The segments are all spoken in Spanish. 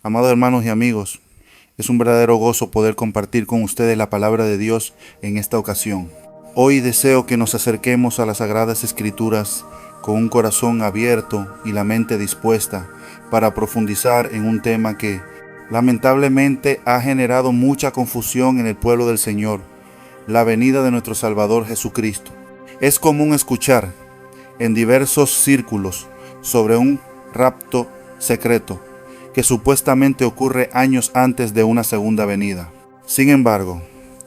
Amados hermanos y amigos, es un verdadero gozo poder compartir con ustedes la palabra de Dios en esta ocasión. Hoy deseo que nos acerquemos a las Sagradas Escrituras con un corazón abierto y la mente dispuesta para profundizar en un tema que lamentablemente ha generado mucha confusión en el pueblo del Señor, la venida de nuestro Salvador Jesucristo. Es común escuchar en diversos círculos sobre un rapto secreto que supuestamente ocurre años antes de una segunda venida. Sin embargo,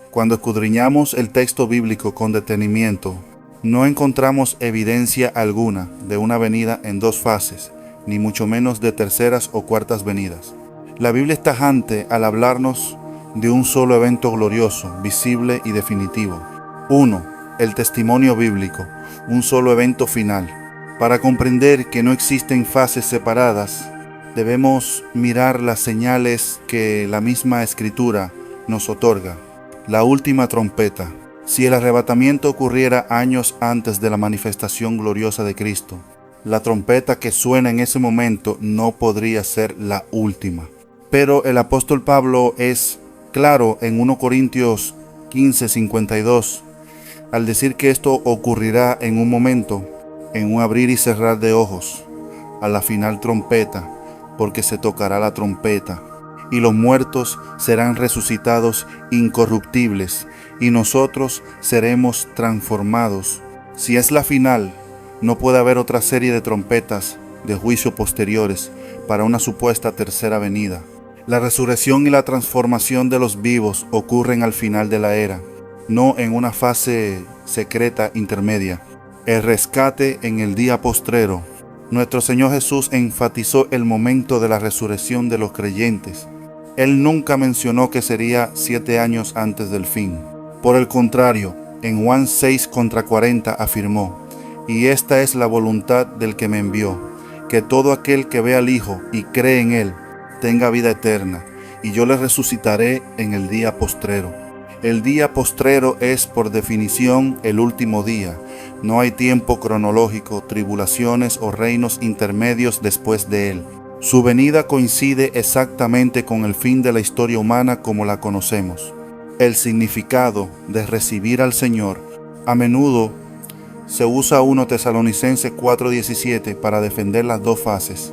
cuando escudriñamos el texto bíblico con detenimiento, no encontramos evidencia alguna de una venida en dos fases, ni mucho menos de terceras o cuartas venidas. La Biblia es tajante al hablarnos de un solo evento glorioso, visible y definitivo. Uno, el testimonio bíblico, un solo evento final. Para comprender que no existen fases separadas, debemos mirar las señales que la misma Escritura nos otorga. La última trompeta. Si el arrebatamiento ocurriera años antes de la manifestación gloriosa de Cristo, la trompeta que suena en ese momento no podría ser la última. Pero el apóstol Pablo es claro en 1 Corintios 15:52 al decir que esto ocurrirá en un momento, en un abrir y cerrar de ojos, a la final trompeta, porque se tocará la trompeta, y los muertos serán resucitados incorruptibles, y nosotros seremos transformados. Si es la final, no puede haber otra serie de trompetas de juicio posteriores para una supuesta tercera venida. La resurrección y la transformación de los vivos ocurren al final de la era, no en una fase secreta intermedia. El rescate en el día postrero. Nuestro Señor Jesús enfatizó el momento de la resurrección de los creyentes. Él nunca mencionó que sería 7 años antes del fin. Por el contrario, en Juan 6:40 afirmó: y esta es la voluntad del que me envió, que todo aquel que ve al Hijo y cree en Él tenga vida eterna, y yo le resucitaré en el día postrero. El día postrero es por definición el último día. No hay tiempo cronológico, tribulaciones o reinos intermedios después de él. Su venida coincide exactamente con el fin de la historia humana como la conocemos. El significado de recibir al Señor a menudo se usa 1 Tesalonicenses 4:17 para defender las dos fases,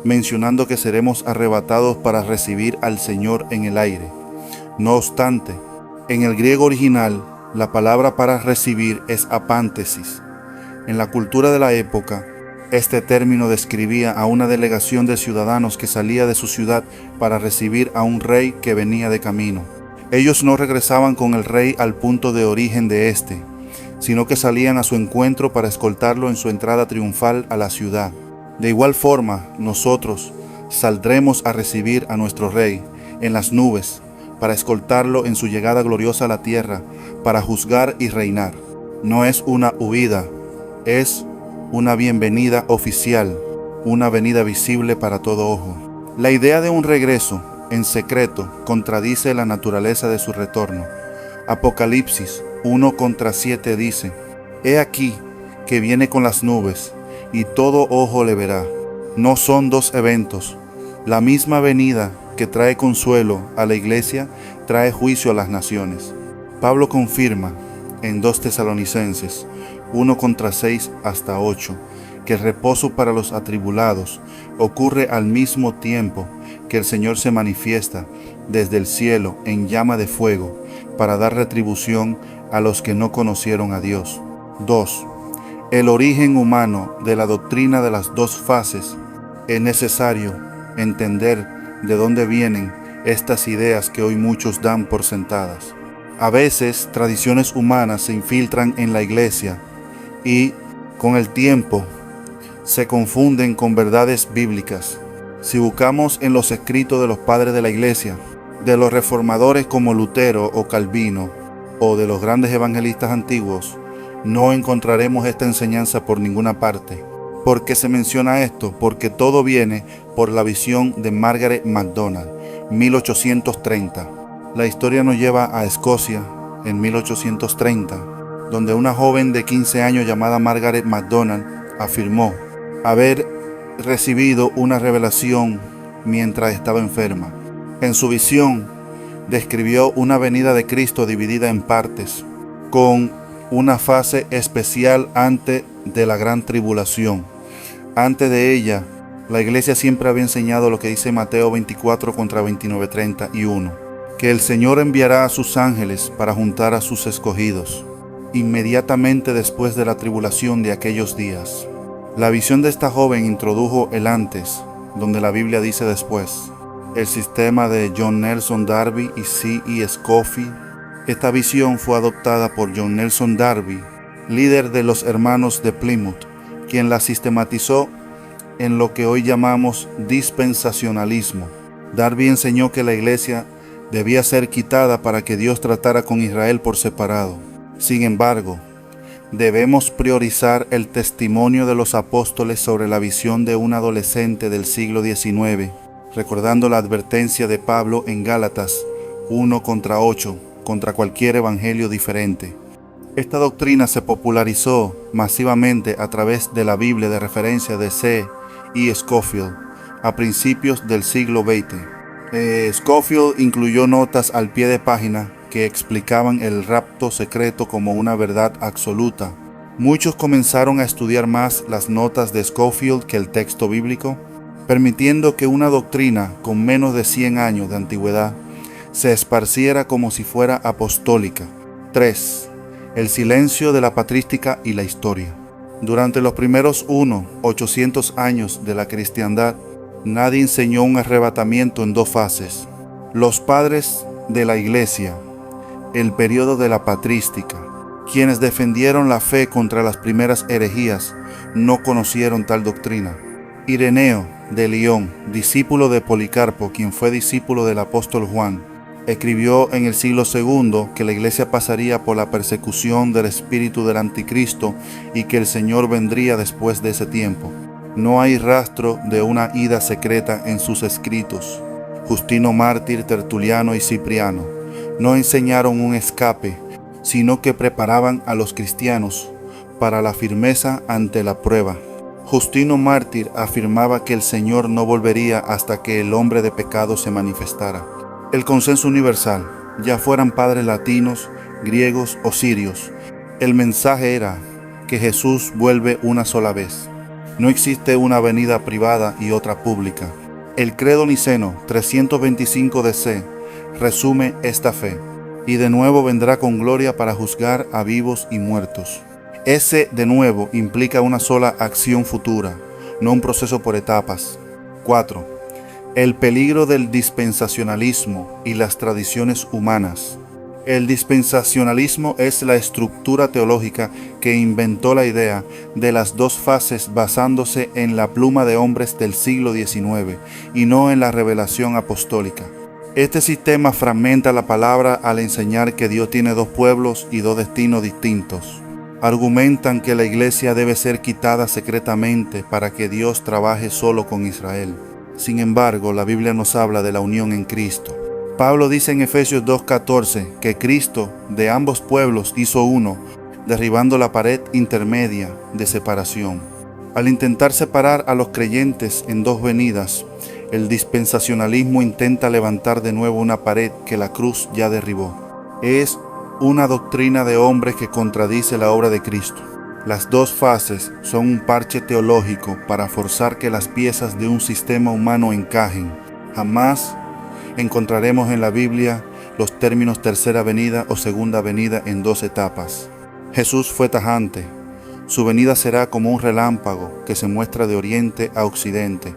mencionando que seremos arrebatados para recibir al Señor en el aire. No obstante, en el griego original, la palabra para recibir es apántesis. En la cultura de la época, este término describía a una delegación de ciudadanos que salía de su ciudad para recibir a un rey que venía de camino. Ellos no regresaban con el rey al punto de origen de éste, sino que salían a su encuentro para escoltarlo en su entrada triunfal a la ciudad. De igual forma, nosotros saldremos a recibir a nuestro rey en las nubes, para escoltarlo en su llegada gloriosa a la tierra, para juzgar y reinar. No es una huida, es una bienvenida oficial, una venida visible para todo ojo. La idea de un regreso en secreto contradice la naturaleza de su retorno. Apocalipsis 1:7 dice: he aquí que viene con las nubes, y todo ojo le verá. No son dos eventos. La misma venida que trae consuelo a la iglesia, trae juicio a las naciones. Pablo confirma en 2 Tesalonicenses 1:6-8 que el reposo para los atribulados ocurre al mismo tiempo que el Señor se manifiesta desde el cielo en llama de fuego para dar retribución a los que no conocieron a Dios. 2. El origen humano de la doctrina de las dos fases. Es necesario entender de dónde vienen estas ideas que hoy muchos dan por sentadas. A veces tradiciones humanas se infiltran en la iglesia y con el tiempo se confunden con verdades bíblicas. Si buscamos en los escritos de los padres de la iglesia, de los reformadores como Lutero o Calvino, o de los grandes evangelistas antiguos, no encontraremos esta enseñanza por ninguna parte. ¿Por qué se menciona esto? Porque todo viene por la visión de Margaret MacDonald, 1830. La historia nos lleva a Escocia en 1830, donde una joven de 15 años llamada Margaret MacDonald afirmó haber recibido una revelación mientras estaba enferma. En su visión, describió una venida de Cristo dividida en partes, con una fase especial antes de la gran tribulación. Antes de ella, la iglesia siempre había enseñado lo que dice Mateo 24 contra 29, 31, que el Señor enviará a sus ángeles para juntar a sus escogidos, inmediatamente después de la tribulación de aquellos días. La visión de esta joven introdujo el antes, donde la Biblia dice después. El sistema de John Nelson Darby y C.E. Scofield. Esta visión fue adoptada por John Nelson Darby, líder de los hermanos de Plymouth, quien la sistematizó en lo que hoy llamamos dispensacionalismo. Darby enseñó que la iglesia debía ser quitada para que Dios tratara con Israel por separado. Sin embargo, debemos priorizar el testimonio de los apóstoles sobre la visión de un adolescente del siglo XIX, recordando la advertencia de Pablo en Gálatas 1 contra 8, contra cualquier evangelio diferente. Esta doctrina se popularizó masivamente a través de la Biblia de referencia de C.E. Scofield a principios del siglo XX. Scofield incluyó notas al pie de página que explicaban el rapto secreto como una verdad absoluta. Muchos comenzaron a estudiar más las notas de Scofield que el texto bíblico, permitiendo que una doctrina con menos de 100 años de antigüedad se esparciera como si fuera apostólica. 3. El silencio de la patrística y la historia. Durante los primeros 800 años de la cristiandad, nadie enseñó un arrebatamiento en dos fases. Los padres de la iglesia, el periodo de la patrística, quienes defendieron la fe contra las primeras herejías, no conocieron tal doctrina. Ireneo de Lyon, discípulo de Policarpo, quien fue discípulo del apóstol Juan, escribió en el siglo II que la iglesia pasaría por la persecución del espíritu del anticristo y que el Señor vendría después de ese tiempo. No hay rastro de una ida secreta en sus escritos. Justino Mártir, Tertuliano y Cipriano no enseñaron un escape, sino que preparaban a los cristianos para la firmeza ante la prueba. Justino Mártir afirmaba que el Señor no volvería hasta que el hombre de pecado se manifestara. El consenso universal, ya fueran padres latinos, griegos o sirios, el mensaje era que Jesús vuelve una sola vez. No existe una venida privada y otra pública. El credo niceno 325 DC resume esta fe: y de nuevo vendrá con gloria para juzgar a vivos y muertos. Ese de nuevo implica una sola acción futura, no un proceso por etapas. 4. El peligro del dispensacionalismo y las tradiciones humanas. El dispensacionalismo es la estructura teológica que inventó la idea de las dos fases basándose en la pluma de hombres del siglo XIX y no en la revelación apostólica. Este sistema fragmenta la palabra al enseñar que Dios tiene dos pueblos y dos destinos distintos. Argumentan que la iglesia debe ser quitada secretamente para que Dios trabaje solo con Israel. Sin embargo, la Biblia nos habla de la unión en Cristo. Pablo dice en Efesios 2:14 que Cristo de ambos pueblos hizo uno, derribando la pared intermedia de separación. Al intentar separar a los creyentes en dos venidas, el dispensacionalismo intenta levantar de nuevo una pared que la cruz ya derribó. Es una doctrina de hombres que contradice la obra de Cristo. Las dos fases son un parche teológico para forzar que las piezas de un sistema humano encajen. Jamás encontraremos en la Biblia los términos tercera venida o segunda venida en dos etapas. Jesús fue tajante. Su venida será como un relámpago que se muestra de oriente a occidente.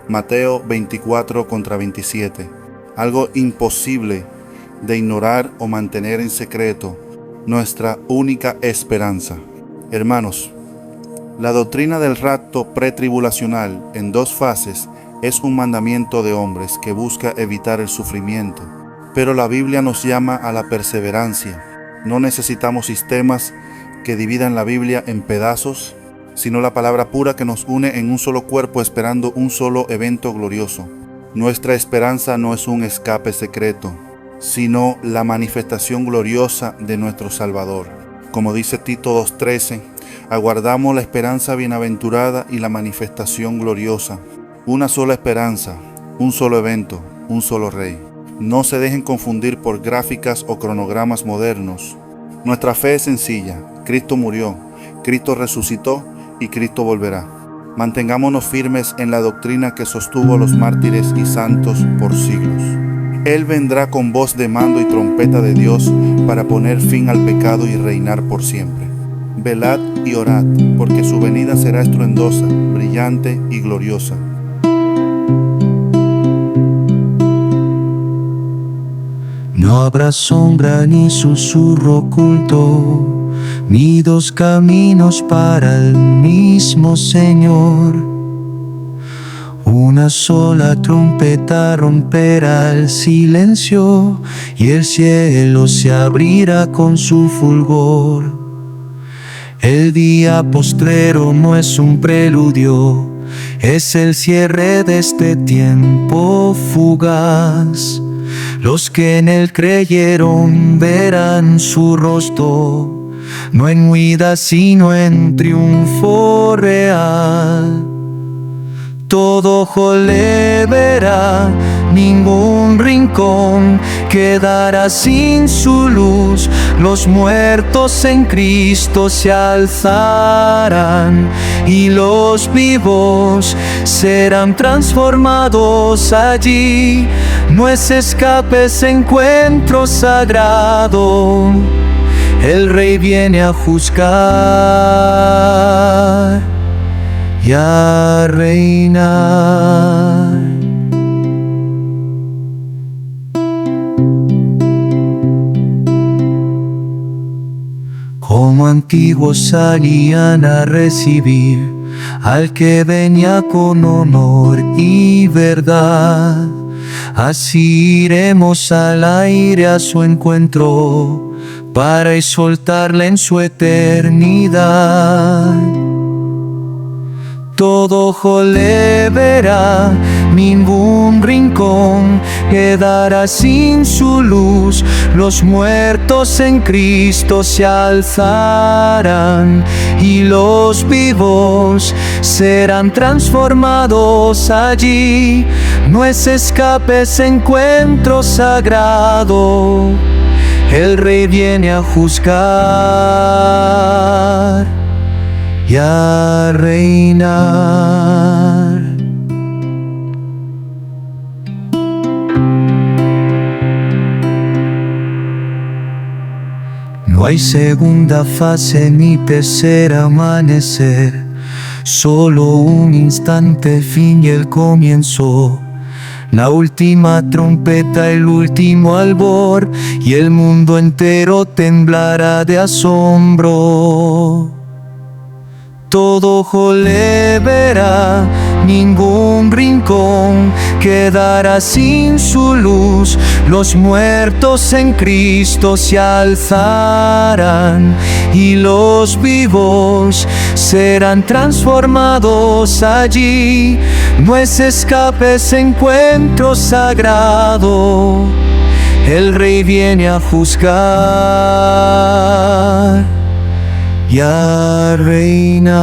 Mateo 24 contra 27. Algo imposible de ignorar o mantener en secreto, nuestra única esperanza. Hermanos, la doctrina del rapto pretribulacional en dos fases es un mandamiento de hombres que busca evitar el sufrimiento, pero la Biblia nos llama a la perseverancia. No necesitamos sistemas que dividan la Biblia en pedazos, sino la palabra pura que nos une en un solo cuerpo esperando un solo evento glorioso. Nuestra esperanza no es un escape secreto, sino la manifestación gloriosa de nuestro Salvador. Como dice Tito 2:13, aguardamos la esperanza bienaventurada y la manifestación gloriosa. Una sola esperanza, un solo evento, un solo rey. No se dejen confundir por gráficas o cronogramas modernos. Nuestra fe es sencilla. Cristo murió, Cristo resucitó y Cristo volverá. Mantengámonos firmes en la doctrina que sostuvo a los mártires y santos por siglos. Él vendrá con voz de mando y trompeta de Dios para poner fin al pecado y reinar por siempre. Velad y orad, porque su venida será estruendosa, brillante y gloriosa. No habrá sombra ni susurro oculto, ni dos caminos para el mismo Señor. Una sola trompeta romperá el silencio, y el cielo se abrirá con su fulgor. El día postrero no es un preludio, es el cierre de este tiempo fugaz. Los que en él creyeron verán su rostro, no en huida sino en triunfo real. Todo ojo le verá, ningún rincón quedará sin su luz. Los muertos en Cristo se alzarán, y los vivos serán transformados allí. No es escape, es encuentro sagrado. El Rey viene a juzgar y a reinar. Como antiguos salían a recibir al que venía con honor y verdad, así iremos al aire a su encuentro para exaltarle en su eternidad. Todo ojo le verá, ningún rincón quedará sin su luz. Los muertos en Cristo se alzarán, y los vivos serán transformados allí. No es escape, es encuentro sagrado. El Rey viene a juzgar y a reinar. No hay segunda fase ni tercer amanecer, solo un instante, fin y el comienzo. La última trompeta, el último albor, y el mundo entero temblará de asombro. Todo ojo le verá, ningún rincón quedará sin su luz. Los muertos en Cristo se alzarán, y los vivos serán transformados allí. No es escape, es encuentro sagrado. El Rey viene a juzgar y a reinar.